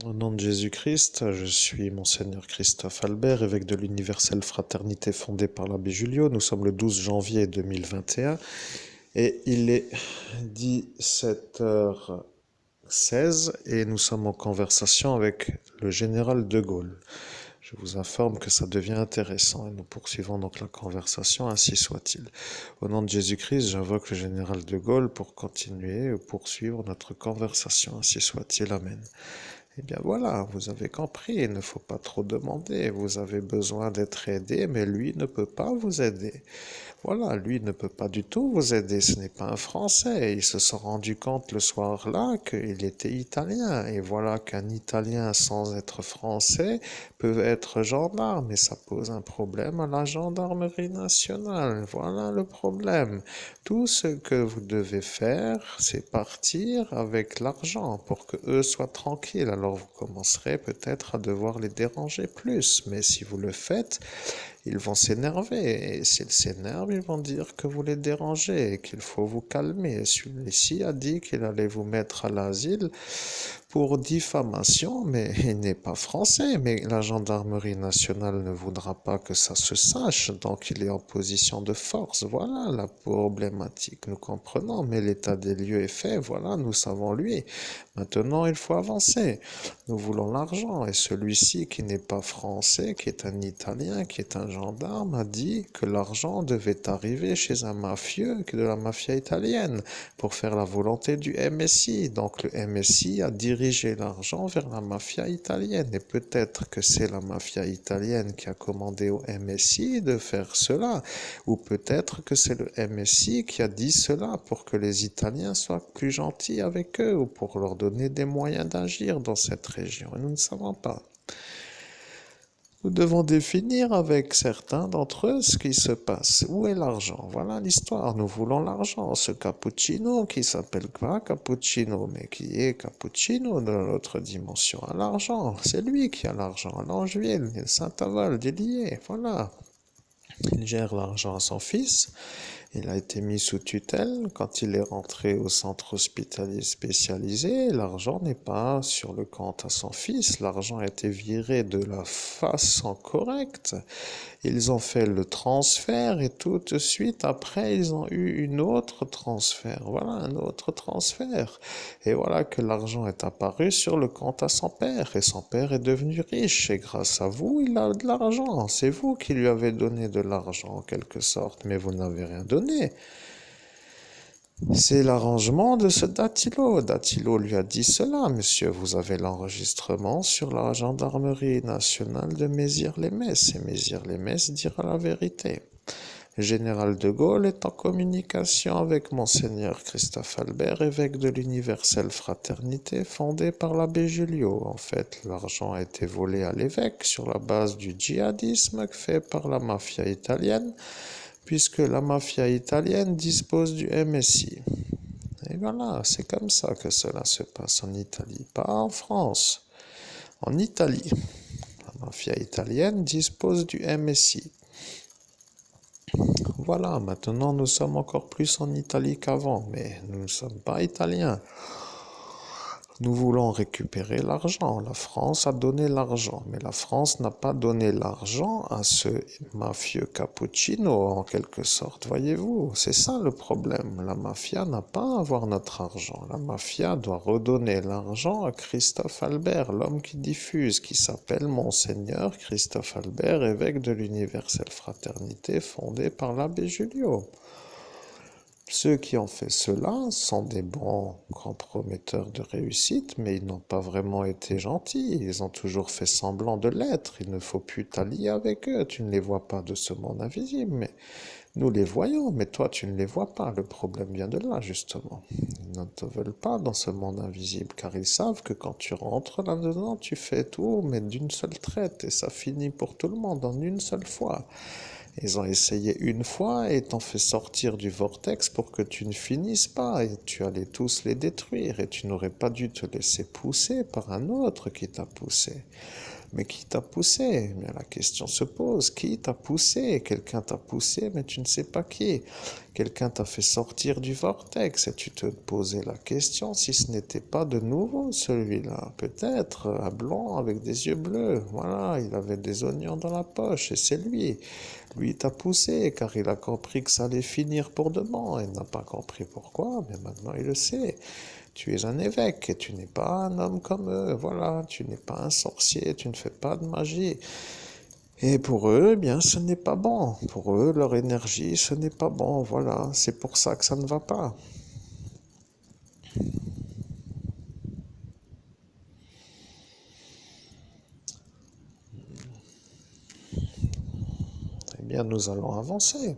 Au nom de Jésus-Christ, je suis Monseigneur Christophe Albert, évêque de l'Universelle Fraternité fondée par l'abbé Julio. Nous sommes le 12 janvier 2021 et il est 17h16 et nous sommes en conversation avec le général de Gaulle. Je vous informe que ça devient intéressant et nous poursuivons donc la conversation, ainsi soit-il. Au nom de Jésus-Christ, j'invoque le général de Gaulle pour continuer ou poursuivre notre conversation, ainsi soit-il. Amen. Eh bien voilà, vous avez compris, il ne faut pas trop demander, vous avez besoin d'être aidé, mais lui ne peut pas vous aider. Voilà, lui ne peut pas du tout vous aider, ce n'est pas un Français. Ils se sont rendus compte le soir-là qu'il était italien. Et voilà qu'un Italien sans être français peut être gendarme. Et ça pose un problème à la gendarmerie nationale. Voilà le problème. Tout ce que vous devez faire, c'est partir avec l'argent pour que eux soient tranquilles. Alors vous commencerez peut-être à devoir les déranger plus. Mais si vous le faites, ils vont s'énerver. Et s'ils s'énervent, ils vont dire que vous les dérangez et qu'il faut vous calmer. Celui-ci a dit qu'il allait vous mettre à l'asile pour diffamation, mais il n'est pas français. Mais la gendarmerie nationale ne voudra pas que ça se sache, donc il est en position de force. Voilà la problématique. Nous comprenons, mais l'état des lieux est fait. Voilà, nous savons lui. Maintenant, il faut avancer. Nous voulons l'argent. Et celui-ci qui n'est pas français, qui est un Italien, qui est un gendarme, a dit que l'argent devait arriver chez un mafieux de la mafia italienne pour faire la volonté du MSI. Donc le MSI a dirigé l'argent vers la mafia italienne. Et peut-être que c'est la mafia italienne qui a commandé au MSI de faire cela. Ou peut-être que c'est le MSI qui a dit cela pour que les Italiens soient plus gentils avec eux ou pour leur donner des moyens d'agir dans cette région. Et nous ne savons pas. Nous devons définir avec certains d'entre eux ce qui se passe. Où est l'argent? Voilà l'histoire. Nous voulons l'argent. Ce cappuccino qui s'appelle quoi? Cappuccino, mais qui est cappuccino de l'autre dimension à l'argent. C'est lui qui a l'argent. À Langeville, Saint-Avold, Dillier. Voilà. Il gère l'argent à son fils. Il a été mis sous tutelle. Quand il est rentré au centre hospitalier spécialisé, l'argent n'est pas sur le compte à son fils. L'argent a été viré de la façon correcte. Ils ont fait le transfert et tout de suite après, ils ont eu une autre transfert. Voilà, un autre transfert. Et voilà que l'argent est apparu sur le compte à son père. Et son père est devenu riche. Et grâce à vous, il a de l'argent. C'est vous qui lui avez donné de l'argent en quelque sorte. Mais vous n'avez rien donné. C'est l'arrangement de ce Datilo. Datilo lui a dit cela, monsieur, vous avez l'enregistrement sur la gendarmerie nationale de Mézières-les-Messes, et Mézières-les-Messes dira la vérité. Le général de Gaulle est en communication avec Monseigneur Christophe Albert, évêque de l'Universelle Fraternité fondée par l'abbé Julio. En fait, l'argent a été volé à l'évêque sur la base du djihadisme fait par la mafia italienne, puisque la mafia italienne dispose du MSI. Et voilà, c'est comme ça que cela se passe en Italie, pas en France. En Italie, la mafia italienne dispose du MSI. Voilà, maintenant nous sommes encore plus en Italie qu'avant, mais nous ne sommes pas italiens. Nous voulons récupérer l'argent. La France a donné l'argent, mais la France n'a pas donné l'argent à ce mafieux cappuccino, en quelque sorte. Voyez-vous, c'est ça le problème. La mafia n'a pas à avoir notre argent. La mafia doit redonner l'argent à Christophe Albert, l'homme qui diffuse, qui s'appelle Monseigneur Christophe Albert, évêque de l'Universelle Fraternité fondée par l'abbé Julio. Ceux qui ont fait cela sont des bons grands prometteurs de réussite, mais ils n'ont pas vraiment été gentils. Ils ont toujours fait semblant de l'être. Il ne faut plus t'allier avec eux. Tu ne les vois pas de ce monde invisible, mais nous les voyons, mais toi tu ne les vois pas. Le problème vient de là, justement. Ils ne te veulent pas dans ce monde invisible, car ils savent que quand tu rentres là-dedans, tu fais tout, mais d'une seule traite, et ça finit pour tout le monde en une seule fois. Ils ont essayé une fois et t'ont fait sortir du vortex pour que tu ne finisses pas et tu allais tous les détruire et tu n'aurais pas dû te laisser pousser par un autre qui t'a poussé. Mais qui t'a poussé? Mais la question se pose, qui t'a poussé? Quelqu'un t'a poussé, mais tu ne sais pas qui. Quelqu'un t'a fait sortir du vortex et tu te posais la question si ce n'était pas de nouveau celui-là. Peut-être un blanc avec des yeux bleus. Voilà, il avait des oignons dans la poche et c'est lui. Lui t'a poussé car il a compris que ça allait finir pour de bon. Il n'a pas compris pourquoi, mais maintenant il le sait. Tu es un évêque et tu n'es pas un homme comme eux, voilà, tu n'es pas un sorcier, tu ne fais pas de magie. Et pour eux, eh bien, ce n'est pas bon. Pour eux, leur énergie, ce n'est pas bon, voilà. C'est pour ça que ça ne va pas. Eh bien, nous allons avancer.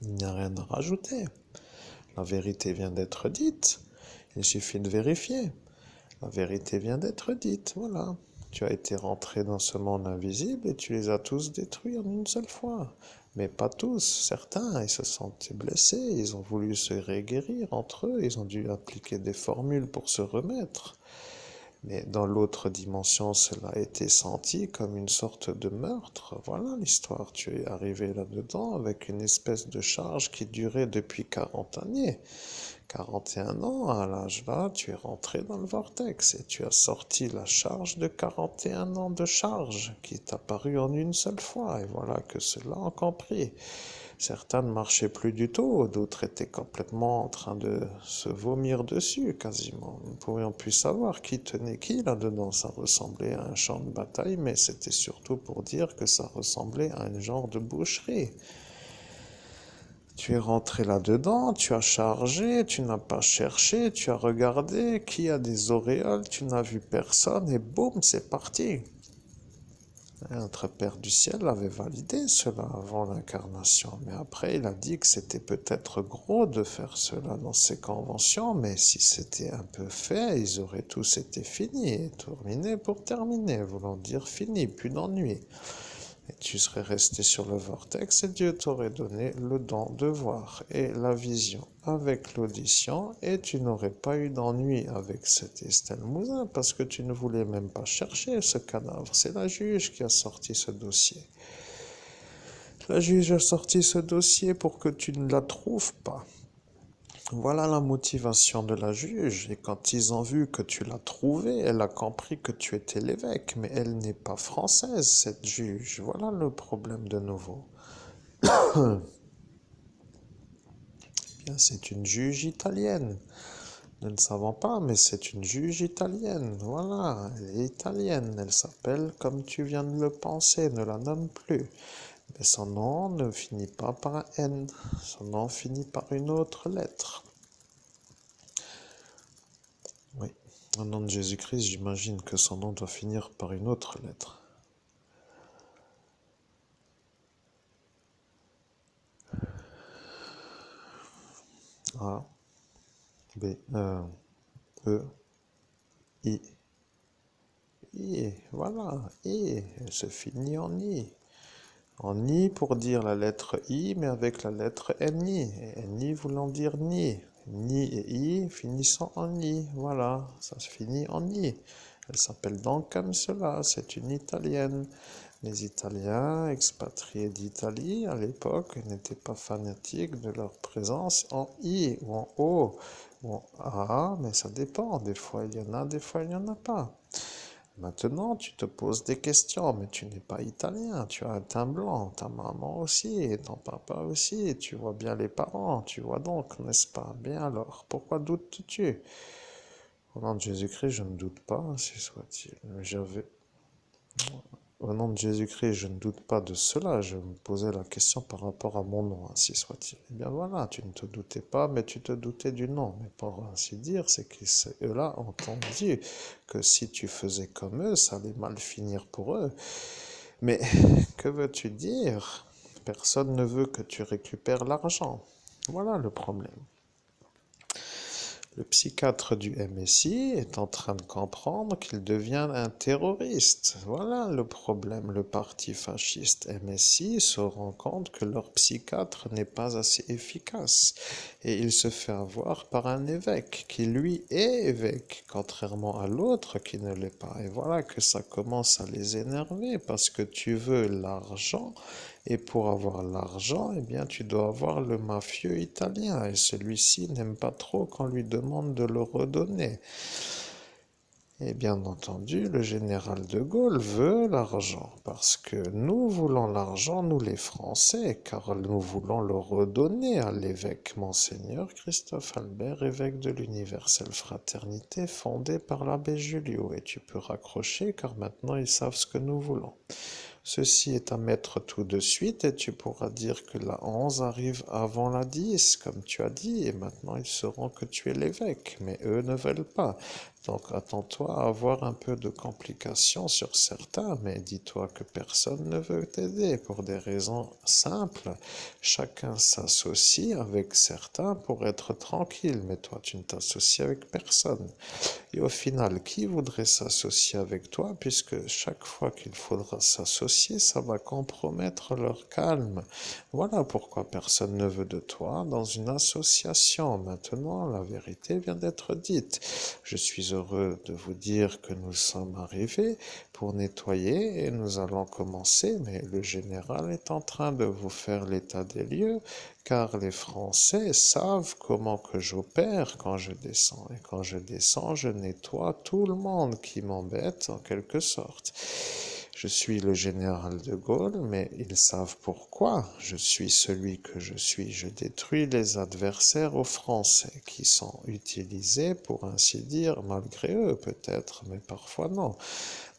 Il n'y a rien à rajouter. La vérité vient d'être dite. Il suffit de vérifier. La vérité vient d'être dite, voilà. Tu as été rentré dans ce monde invisible et tu les as tous détruits en une seule fois. Mais pas tous, certains, ils se sont blessés, ils ont voulu se guérir entre eux, ils ont dû appliquer des formules pour se remettre. Mais dans l'autre dimension, cela a été senti comme une sorte de meurtre. Voilà l'histoire. Tu es arrivé là-dedans avec une espèce de charge qui durait depuis 40 années. 41 ans, à l'âge là, tu es rentré dans le vortex et tu as sorti la charge de 41 ans de charge qui est apparue en une seule fois. Et voilà que cela a compris. Certains ne marchaient plus du tout, d'autres étaient complètement en train de se vomir dessus quasiment. Nous ne pouvions plus savoir qui tenait qui là-dedans. Ça ressemblait à un champ de bataille, mais c'était surtout pour dire que ça ressemblait à un genre de boucherie. Tu es rentré là-dedans, tu as chargé, tu n'as pas cherché, tu as regardé qui a des auréoles, tu n'as vu personne et boum, c'est parti. Notre Père du ciel avait validé cela avant l'incarnation, mais après il a dit que c'était peut-être gros de faire cela dans ses conventions, mais si c'était un peu fait, ils auraient tous été finis, terminés pour terminer, voulant dire fini, plus d'ennui. Et tu serais resté sur le vortex et Dieu t'aurait donné le don de voir et la vision avec l'audition et tu n'aurais pas eu d'ennui avec cet Estelle Mouzin parce que tu ne voulais même pas chercher ce cadavre. C'est la juge qui a sorti ce dossier. La juge a sorti ce dossier pour que tu ne la trouves pas. Voilà la motivation de la juge. Et quand ils ont vu que tu l'as trouvée, elle a compris que tu étais l'évêque. Mais elle n'est pas française, cette juge. Voilà le problème de nouveau. Bien, c'est une juge italienne. Nous ne savons pas, mais c'est une juge italienne. Voilà, elle est italienne. Elle s'appelle comme tu viens de le penser. Ne la nomme plus. Mais son nom ne finit pas par un N. Son nom finit par une autre lettre. Oui. Au nom de Jésus-Christ, j'imagine que son nom doit finir par une autre lettre. A, B, E, I. I, voilà, I. Elle se finit en I. En I pour dire la lettre I, mais avec la lettre NI. Et NI voulant dire ni. Ni et I finissant en I. Voilà, ça se finit en I. Elle s'appelle donc comme cela. C'est une italienne. Les Italiens expatriés d'Italie à l'époque n'étaient pas fanatiques de leur présence en I ou en O ou en A, mais ça dépend. Des fois il y en a, des fois il n'y en a pas. Maintenant, tu te poses des questions, mais tu n'es pas italien, tu as un teint blanc, ta maman aussi, et ton papa aussi, tu vois bien les parents, tu vois donc, n'est-ce pas? Bien alors, pourquoi doutes-tu? Au nom de Jésus-Christ, je ne doute pas, ainsi soit-il. Au nom de Jésus-Christ, je ne doute pas de cela. Je me posais la question par rapport à mon nom, ainsi soit-il. Eh bien voilà, tu ne te doutais pas, mais tu te doutais du nom. Mais pour ainsi dire, c'est qu'eux-là ont entendu que si tu faisais comme eux, ça allait mal finir pour eux. Mais que veux-tu dire? Personne ne veut que tu récupères l'argent. Voilà le problème. Le psychiatre du MSI est en train de comprendre qu'il devient un terroriste. Voilà le problème. Le parti fasciste MSI se rend compte que leur psychiatre n'est pas assez efficace. Et il se fait avoir par un évêque qui, lui, est évêque, contrairement à l'autre qui ne l'est pas. Et voilà que ça commence à les énerver parce que tu veux l'argent. Et pour avoir l'argent, eh bien, tu dois avoir le mafieux italien. Et celui-ci n'aime pas trop qu'on lui demande de le redonner. Et bien entendu, le général de Gaulle veut l'argent, parce que nous voulons l'argent, nous les Français, car nous voulons le redonner à l'évêque Monseigneur Christophe Albert, évêque de l'Universelle Fraternité, fondée par l'abbé Julio. Et tu peux raccrocher, car maintenant ils savent ce que nous voulons. Ceci est à mettre tout de suite et tu pourras dire que la 11 arrive avant la 10, comme tu as dit, et maintenant ils sauront que tu es l'évêque, mais eux ne veulent pas. Donc attends-toi à avoir un peu de complications sur certains, mais dis-toi que personne ne veut t'aider pour des raisons simples. Chacun s'associe avec certains pour être tranquille, mais toi tu ne t'associes avec personne. Et au final, qui voudrait s'associer avec toi, puisque chaque fois qu'il faudra s'associer, ça va compromettre leur calme. Voilà pourquoi personne ne veut de toi dans une association. Maintenant, la vérité vient d'être dite. Je suis heureux de vous dire que nous sommes arrivés pour nettoyer et nous allons commencer, mais le général est en train de vous faire l'état des lieux car les Français savent comment que j'opère quand je descends. Et quand je descends, je nettoie tout le monde qui m'embête en quelque sorte. Je suis le général de Gaulle, mais ils savent pourquoi je suis celui que je suis. Je détruis les adversaires aux Français qui sont utilisés, pour ainsi dire, malgré eux peut-être, mais parfois non.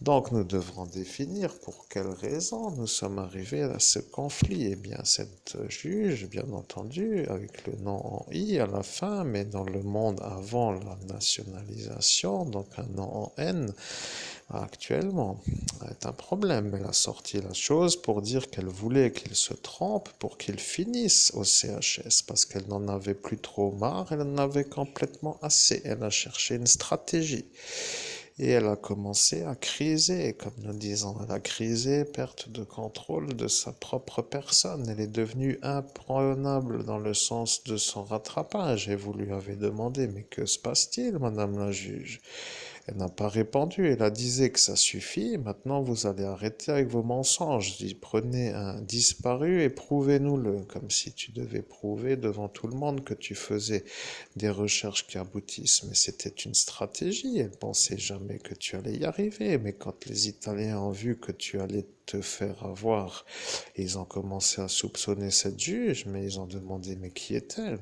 Donc nous devrons définir pour quelles raisons nous sommes arrivés à ce conflit. Eh bien, cette juge, bien entendu, avec le nom en I à la fin, mais dans le monde avant la nationalisation, donc un nom en N, actuellement, est un problème. Elle a sorti la chose pour dire qu'elle voulait qu'il se trompe pour qu'il finisse au CHS, parce qu'elle n'en avait plus trop marre, elle en avait complètement assez. Elle a cherché une stratégie. Et elle a commencé à criser, comme nous disons. Elle a crisé, perte de contrôle de sa propre personne. Elle est devenue imprenable dans le sens de son rattrapage. Et vous lui avez demandé, mais que se passe-t-il, madame la juge? Elle n'a pas répondu, elle a dit que ça suffit, maintenant vous allez arrêter avec vos mensonges. Dit, prenez un disparu et prouvez-nous-le, comme si tu devais prouver devant tout le monde que tu faisais des recherches qui aboutissent. Mais c'était une stratégie, elle pensait jamais que tu allais y arriver. Mais quand les Italiens ont vu que tu allais te faire avoir, ils ont commencé à soupçonner cette juge, mais ils ont demandé mais qui est-elle?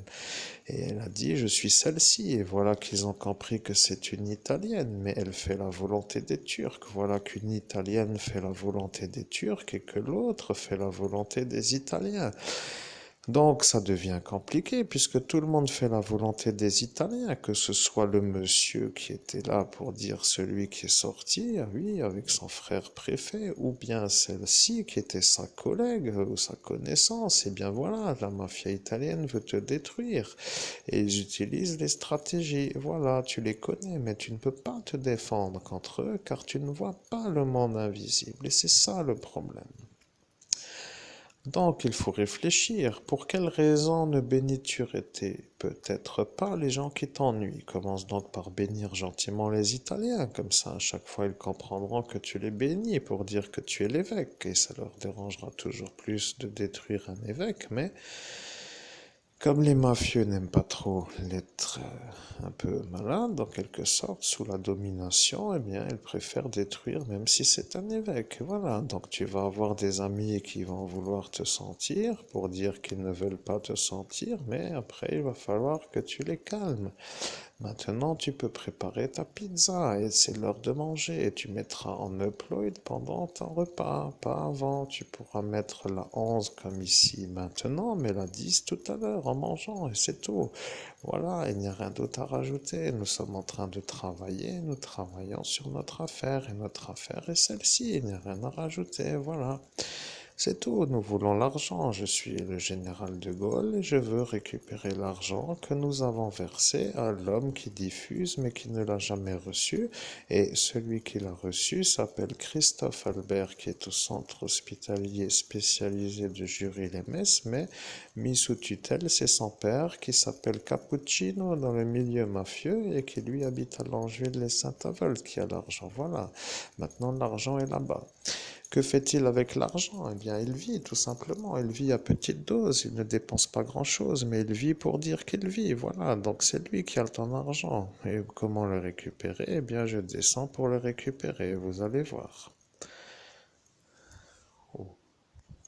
Et elle a dit, je suis celle-ci. Et voilà qu'ils ont compris que c'est une Italienne, mais elle fait la volonté des Turcs. Voilà qu'une Italienne fait la volonté des Turcs et que l'autre fait la volonté des Italiens. Donc ça devient compliqué puisque tout le monde fait la volonté des Italiens, que ce soit le monsieur qui était là pour dire celui qui est sorti, oui, avec son frère préfet, ou bien celle-ci qui était sa collègue ou sa connaissance. Et bien voilà, la mafia italienne veut te détruire. Et ils utilisent les stratégies. Voilà, tu les connais, mais tu ne peux pas te défendre contre eux car tu ne vois pas le monde invisible. Et c'est ça le problème. Donc il faut réfléchir. Pour quelles raisons ne bénis-tu peut-être pas les gens qui t'ennuient? Commence donc par bénir gentiment les Italiens. Comme ça, à chaque fois, ils comprendront que tu les bénis pour dire que tu es l'évêque. Et ça leur dérangera toujours plus de détruire un évêque. Mais comme les mafieux n'aiment pas trop l'être un peu malade, en quelque sorte, sous la domination, eh bien, ils préfèrent détruire même si c'est un évêque. Voilà, donc tu vas avoir des amis qui vont vouloir te sentir pour dire qu'ils ne veulent pas te sentir, mais après, il va falloir que tu les calmes. Maintenant, tu peux préparer ta pizza et c'est l'heure de manger. Et tu mettras en upload pendant ton repas, pas avant. Tu pourras mettre la 11 comme ici maintenant, mais la 10 tout à l'heure en mangeant et c'est tout. Voilà, il n'y a rien d'autre à rajouter. Nous sommes en train de travailler, nous travaillons sur notre affaire et notre affaire est celle-ci. Il n'y a rien à rajouter, voilà. C'est tout, nous voulons l'argent. Je suis le général de Gaulle et je veux récupérer l'argent que nous avons versé à l'homme qui diffuse mais qui ne l'a jamais reçu. Et celui qui l'a reçu s'appelle Christophe Albert, qui est au centre hospitalier spécialisé de Jury-les-Messes, mais mis sous tutelle, c'est son père qui s'appelle Cappuccino dans le milieu mafieux et qui lui habite à Longeville-les-Saint-Avold qui a l'argent. Voilà, maintenant l'argent est là-bas. Que fait-il avec l'argent? Eh bien, il vit tout simplement. Il vit à petite dose. Il ne dépense pas grand-chose, mais il vit pour dire qu'il vit. Voilà, donc c'est lui qui a ton argent. Et comment le récupérer? Eh bien, je descends pour le récupérer. Vous allez voir. Oh.